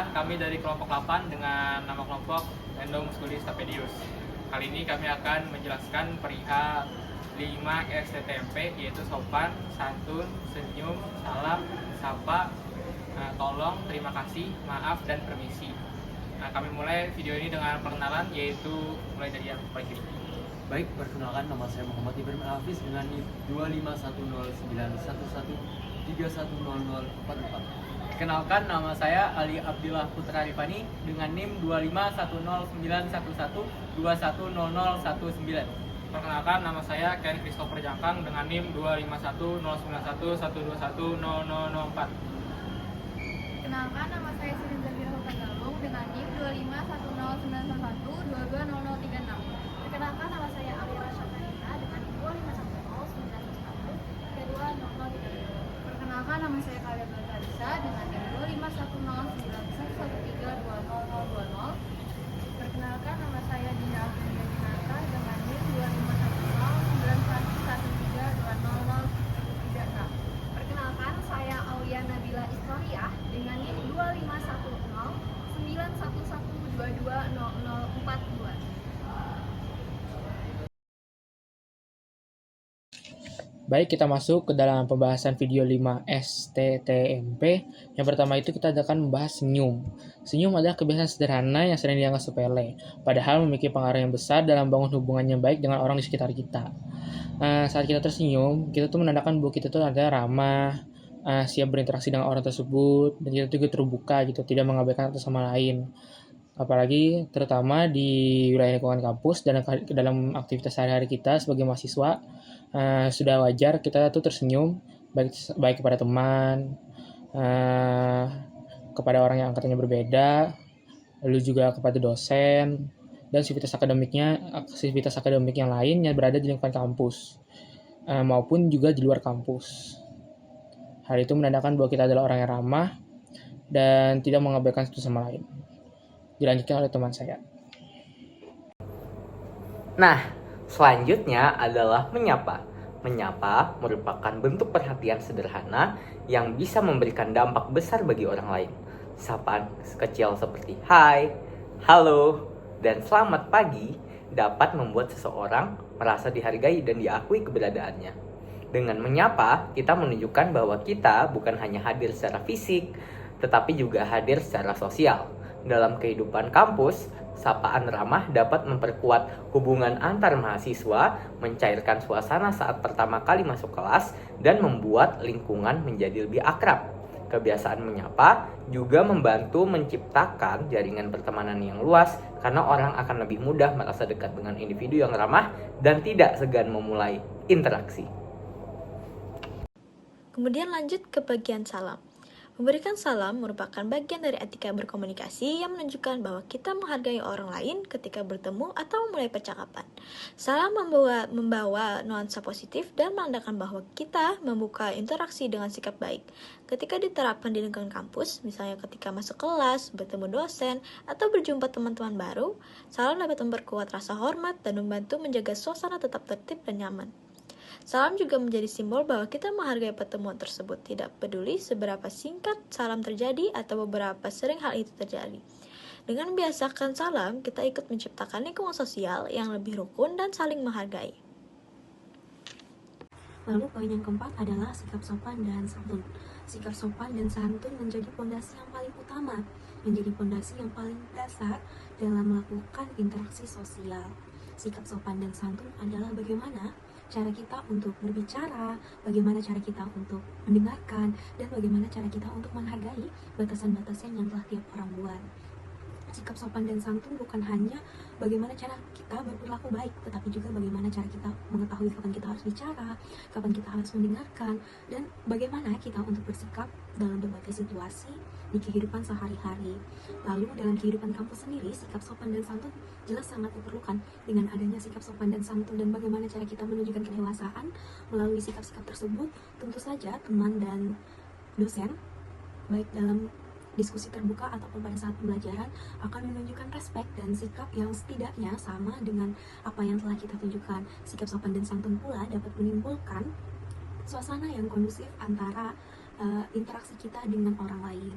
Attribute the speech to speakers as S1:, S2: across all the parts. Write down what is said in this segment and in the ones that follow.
S1: kami dari kelompok 8 dengan nama kelompok Endo Musculis Stapedius. Kali ini kami akan menjelaskan perihal 5 STTMP, yaitu sopan, santun, senyum, salam, sapa, tolong, terima kasih, maaf, dan permisi. Kami mulai video ini dengan perkenalan, yaitu mulai dari yang paling kiri.
S2: Baik, perkenalkan, nama saya Muhammad Ibrahim Hafiz dengan NIM 251091131300044.
S3: Kenalkan, nama saya Ali Abdillah Putra Rifani dengan NIM 2510911210019.
S1: Perkenalkan, nama saya Ken Christopher Jangkang dengan NIM 2510911210004.
S4: Kenalkan, nama saya Sirin Zafira Hutangalung dengan NIM 2510911220036. Perkenalkan, nama saya Alira Syakarina dengan NIM 2510911320036. Perkenalkan, nama saya Khalida Bagarisa dengan NIM 251091113200020. Perkenalkan, nama saya Dina Afinia Dinata dengan NIM 251091113200036. Perkenalkan, saya Aulia Nabila Istoriah dengan NIM 2510911220042.
S1: Baik, kita masuk ke dalam pembahasan video 5 STTMP. Yang pertama itu kita akan membahas senyum. Senyum adalah kebiasaan sederhana yang sering dianggap sepele, padahal memiliki pengaruh yang besar dalam membangun hubungan yang baik dengan orang di sekitar kita. Saat kita tersenyum, kita tuh menandakan bahwa kita tuh adalah ramah, siap berinteraksi dengan orang tersebut, dan kita juga terbuka gitu, tidak mengabaikan satu sama lain. Apalagi terutama di wilayah lingkungan kampus dan dalam aktivitas sehari-hari kita sebagai mahasiswa, sudah wajar kita tuh tersenyum baik kepada teman, kepada orang yang angkatannya berbeda, lalu juga kepada dosen dan aktivitas akademik yang lain yang berada di lingkungan kampus, maupun juga di luar kampus. Hal itu menandakan bahwa kita adalah orang yang ramah dan tidak mengabaikan satu sama lain. Dilanjutkan oleh teman saya.
S5: Nah, selanjutnya adalah menyapa. Menyapa merupakan bentuk perhatian sederhana yang bisa memberikan dampak besar bagi orang lain. Sapaan kecil seperti hai, halo, dan selamat pagi dapat membuat seseorang merasa dihargai dan diakui keberadaannya. Dengan menyapa, kita menunjukkan bahwa kita bukan hanya hadir secara fisik, tetapi juga hadir secara sosial. Dalam kehidupan kampus, sapaan ramah dapat memperkuat hubungan antar mahasiswa, mencairkan suasana saat pertama kali masuk kelas, dan membuat lingkungan menjadi lebih akrab. Kebiasaan menyapa juga membantu menciptakan jaringan pertemanan yang luas, karena orang akan lebih mudah merasa dekat dengan individu yang ramah dan tidak segan memulai interaksi.
S6: Kemudian lanjut ke bagian salam. Memberikan salam merupakan bagian dari etika berkomunikasi yang menunjukkan bahwa kita menghargai orang lain ketika bertemu atau memulai percakapan. Salam membawa nuansa positif dan menandakan bahwa kita membuka interaksi dengan sikap baik. Ketika diterapkan di lingkungan kampus, misalnya ketika masuk kelas, bertemu dosen, atau berjumpa teman-teman baru, salam dapat memperkuat rasa hormat dan membantu menjaga suasana tetap tertib dan nyaman. Salam juga menjadi simbol bahwa kita menghargai pertemuan tersebut, tidak peduli seberapa singkat salam terjadi atau beberapa sering hal itu terjadi. Dengan membiasakan salam, kita ikut menciptakan lingkungan sosial yang lebih rukun dan saling menghargai.
S7: Lalu poin yang keempat adalah sikap sopan dan santun. Sikap sopan dan santun menjadi fondasi yang paling utama, menjadi fondasi yang paling dasar dalam melakukan interaksi sosial. Sikap sopan dan santun adalah bagaimana cara kita untuk berbicara, bagaimana cara kita untuk mendengarkan, dan bagaimana cara kita untuk menghargai batasan-batasan yang telah tiap orang buat. Sikap sopan dan santun bukan hanya bagaimana cara kita berperilaku baik, tetapi juga bagaimana cara kita mengetahui kapan kita harus bicara, kapan kita harus mendengarkan, dan bagaimana kita untuk bersikap dalam berbagai situasi di kehidupan sehari-hari. Lalu dalam kehidupan kampus sendiri, sikap sopan dan santun jelas sangat diperlukan. Dengan adanya sikap sopan dan santun dan bagaimana cara kita menunjukkan kedewasaan melalui sikap-sikap tersebut, tentu saja teman dan dosen, baik dalam diskusi terbuka ataupun pada saat pembelajaran, akan menunjukkan respek dan sikap yang setidaknya sama dengan apa yang telah kita tunjukkan. Sikap sopan dan santun pula dapat menimbulkan suasana yang kondusif antara interaksi kita dengan orang lain.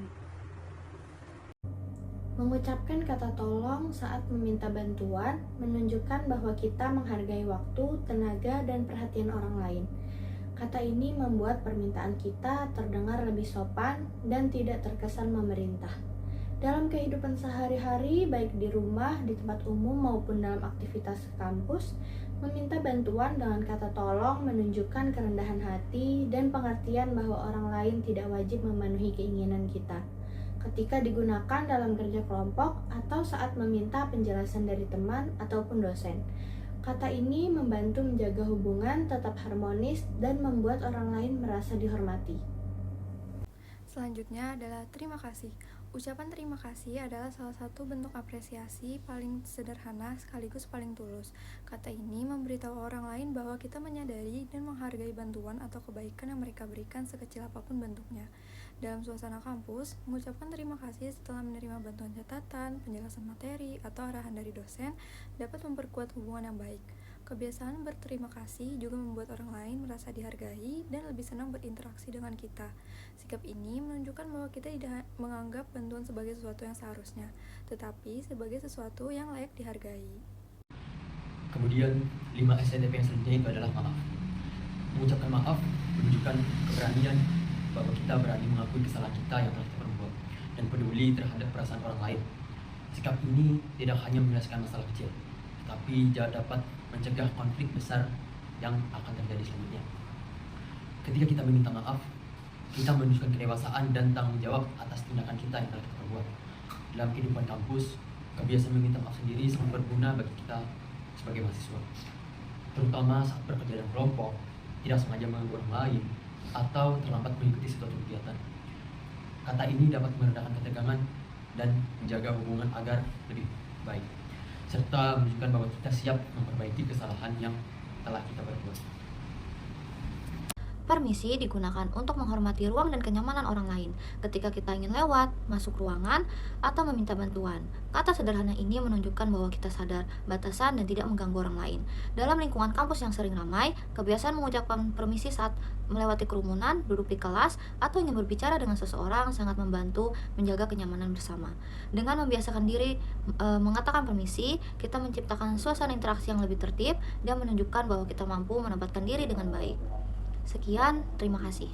S8: Mengucapkan kata tolong saat meminta bantuan menunjukkan bahwa kita menghargai waktu, tenaga, dan perhatian orang lain. Kata ini membuat permintaan kita terdengar lebih sopan dan tidak terkesan memerintah. Dalam kehidupan sehari-hari, baik di rumah, di tempat umum, maupun dalam aktivitas kampus, meminta bantuan dengan kata tolong menunjukkan kerendahan hati dan pengertian bahwa orang lain tidak wajib memenuhi keinginan kita. Ketika digunakan dalam kerja kelompok atau saat meminta penjelasan dari teman ataupun dosen. Kata ini membantu menjaga hubungan tetap harmonis dan membuat orang lain merasa dihormati.
S4: Selanjutnya adalah terima kasih. Ucapan terima kasih adalah salah satu bentuk apresiasi paling sederhana sekaligus paling tulus. Kata ini memberitahu orang lain bahwa kita menyadari dan menghargai bantuan atau kebaikan yang mereka berikan sekecil apapun bentuknya. Dalam suasana kampus, mengucapkan terima kasih setelah menerima bantuan catatan, penjelasan materi, atau arahan dari dosen dapat memperkuat hubungan yang baik. Kebiasaan berterima kasih juga membuat orang lain merasa dihargai dan lebih senang berinteraksi dengan kita. Sikap ini menunjukkan bahwa kita tidak menganggap bantuan sebagai sesuatu yang seharusnya, tetapi sebagai sesuatu yang layak dihargai.
S2: Kemudian 5 STTP yang selanjutnya itu adalah maaf. Mengucapkan maaf menunjukkan keberanian bahwa kita berani mengakui kesalahan kita yang telah kita perbuat dan peduli terhadap perasaan orang lain. Sikap ini tidak hanya menyelesaikan masalah kecil, tetapi dapat mencegah konflik besar yang akan terjadi selanjutnya. Ketika kita meminta maaf, kita menunjukkan kedewasaan dan tanggung jawab atas tindakan kita yang telah kita perbuat. Dalam kehidupan kampus, kebiasaan meminta maaf sendiri sangat berguna bagi kita sebagai mahasiswa, terutama saat bekerja dalam kelompok, tidak sengaja mengganggu orang lain, atau terlambat mengikuti suatu kegiatan. Kata ini dapat meredakan ketegangan dan menjaga hubungan agar lebih baik, serta menunjukkan bahwa kita siap memperbaiki kesalahan yang telah kita perbuat.
S6: Permisi digunakan untuk menghormati ruang dan kenyamanan orang lain ketika kita ingin lewat, masuk ruangan, atau meminta bantuan. Kata sederhana ini menunjukkan bahwa kita sadar batasan dan tidak mengganggu orang lain. Dalam lingkungan kampus yang sering ramai, kebiasaan mengucapkan permisi saat melewati kerumunan, duduk di kelas, atau ingin berbicara dengan seseorang sangat membantu menjaga kenyamanan bersama. Dengan membiasakan diri mengatakan permisi, kita menciptakan suasana interaksi yang lebih tertib dan menunjukkan bahwa kita mampu menempatkan diri dengan baik. Sekian, terima kasih.